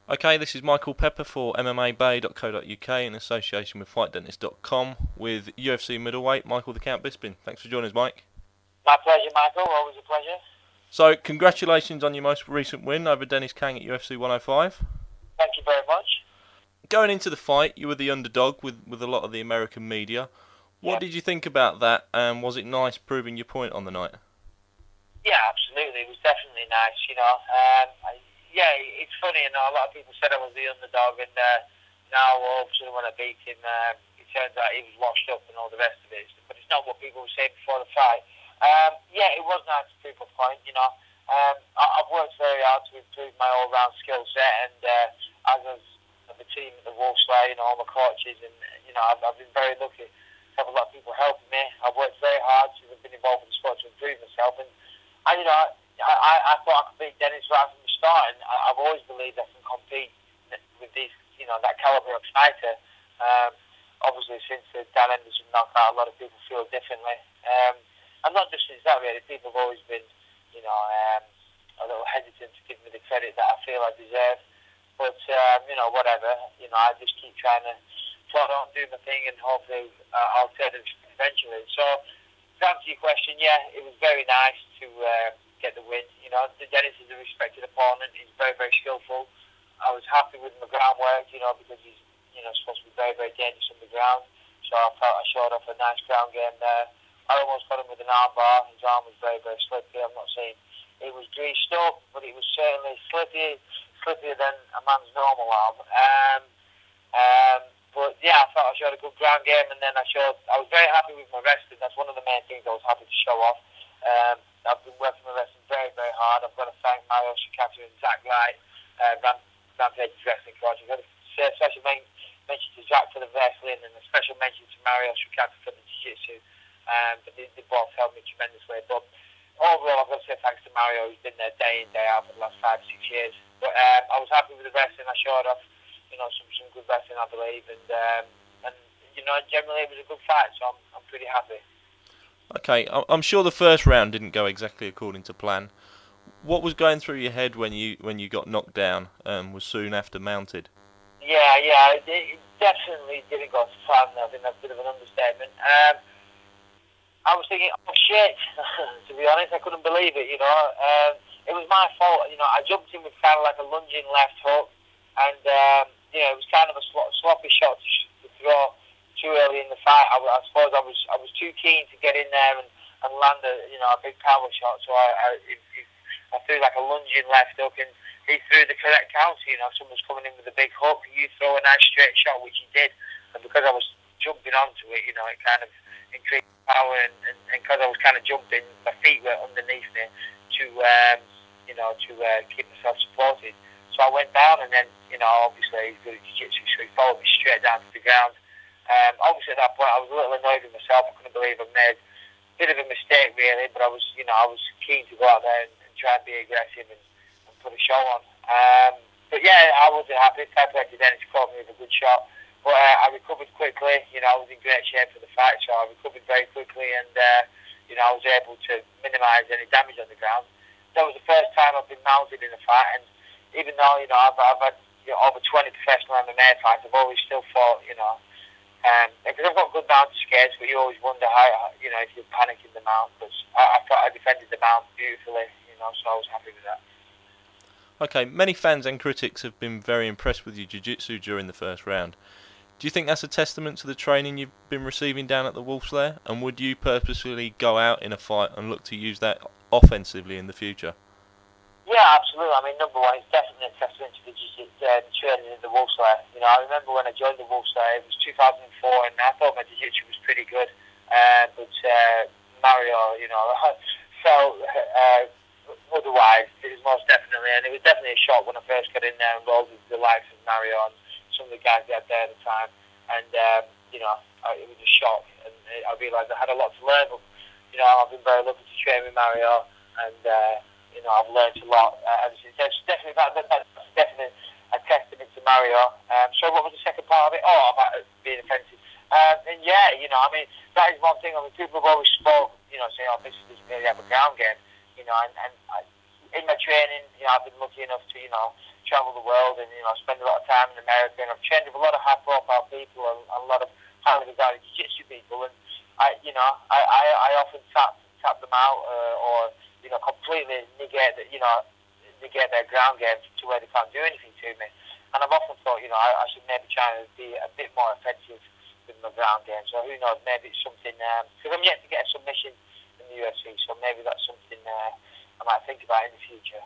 Okay, this is Michael Pepper for MMABay.co.uk in association with FightDentist.com with UFC middleweight Michael the Count Bisping. Thanks for joining us, Mike. My pleasure, Michael. Always a pleasure. So, congratulations on your most recent win over Denis Kang at UFC 105. Thank you very much. Going into the fight, you were the underdog with a lot of the American media. What did you think about that, and was it nice proving your point on the night? Yeah, absolutely. It was definitely nice, Yeah, it's funny, a lot of people said I was the underdog, and now all of a sudden when I beat him, it turns out he was washed up and all the rest of it. But it's not what people were saying before the fight. Yeah, it was nice to prove a point. I've worked very hard to improve my all-round skill set, and as has the team at the Wolfslayer, all my coaches, and I've been very lucky to have a lot of people helping me. I've worked very hard since I've been involved in the sport to improve myself, and I thought I could beat Denis right from the start, and I've always believed I can compete with these, that caliber of fighter. Obviously, since the Dan Henderson knockout, a lot of people feel differently. And not just since that, really. People have always been, a little hesitant to give me the credit that I feel I deserve. But, whatever. I just keep trying to plod on, do my thing, and hopefully I'll turn it eventually. So, to answer your question, yeah, it was very nice to get the win. Denis is a respected opponent. He's very, very skillful. I was happy with my groundwork, because he's, supposed to be very, very dangerous on the ground. So I felt I showed off a nice ground game there. I almost got him with an arm bar. His arm was very, very slippy. I'm not saying it was greased up, but it was certainly slippier than a man's normal arm. But yeah, I thought I showed a good ground game, and then I was very happy with my wrestling. That's one of the main things I was happy to show off. I've been working my wrestling very, very hard. I've got to thank Mario Shikata and Zach Wright, Rampage's wrestling coach. I've got to say a special mention to Zach for the wrestling, and a special mention to Mario Shikata for the jiu-jitsu. But they both helped me tremendously. But overall, I've got to say thanks to Mario. He's been there day in, day out for the last 5 or 6 years. But I was happy with the wrestling. I showed off, some good wrestling, I believe, and generally it was a good fight, so I'm pretty happy. Okay, I'm sure the first round didn't go exactly according to plan. What was going through your head when you got knocked down and was soon after mounted? Yeah, it definitely didn't go to plan. I think that's a bit of an understatement. I was thinking, oh shit, to be honest, I couldn't believe it, It was my fault, I jumped in with kind of like a lunging left hook, and, it was kind of a sloppy shot to throw too early in the fight. I suppose I was too keen to get in there and land a big power shot, so I threw like a lunging left hook, and he threw the correct counter. Someone's coming in with a big hook, you throw a nice straight shot, which he did, and because I was jumping onto it, it kind of increased power, and because I was kind of jumping, my feet were underneath me to keep myself supported. So I went down, and then, obviously he's good at jiu-jitsu, so he followed me straight down to the ground. Obviously at that point I was a little annoyed with myself. I couldn't believe I made a bit of a mistake, really, but I was keen to go out there and try and be aggressive and put a show on. But yeah, I wasn't happy. Fair play to Denis, caught me with a good shot. But I recovered quickly. I was in great shape for the fight, so I recovered very quickly, and I was able to minimise any damage on the ground. That was the first time I've been mounted in a fight, and even though I've had over 20 professional MMA fights, I've always still fought, because I've got good mount skates, but you always wonder how, if you're panicking the mount. But I thought I defended the mount beautifully, so I was happy with that. Okay, many fans and critics have been very impressed with your jiu-jitsu during the first round. Do you think that's a testament to the training you've been receiving down at the Wolfslayer? And would you purposefully go out in a fight and look to use that offensively in the future? Yeah, absolutely. I mean, number one, it's definitely a testament to the training in the Wolfslayer. I remember when I joined the Wolfslayer, it was 2004, and I thought my jiu-jitsu was pretty good. But Mario, felt otherwise. It was most definitely, and it was definitely a shock when I first got in there and rolled with the likes of Mario and some of the guys they had there at the time. And, it was a shock, and I realised I had a lot to learn. But, I've been very lucky to train with Mario, and, I've learned a lot ever since. That's definitely a testament to Mario. So what was the second part of it? Oh, about being offensive. And yeah, that is one thing. People have always spoke, saying, oh, this doesn't really have a ground game. In my training, I've been lucky enough to, travel the world and, you know, spend a lot of time in America, and I've trained with a lot of high-profile people and a lot of highly regarded jiu-jitsu people, and I often tap them out or, you know, completely negate their ground game to where they can't do anything to me. And I've often thought, you know, I should maybe try and be a bit more offensive with my ground game. So who knows, maybe it's something, because I'm yet to get a submission in the UFC, so maybe that's something I might think about in the future.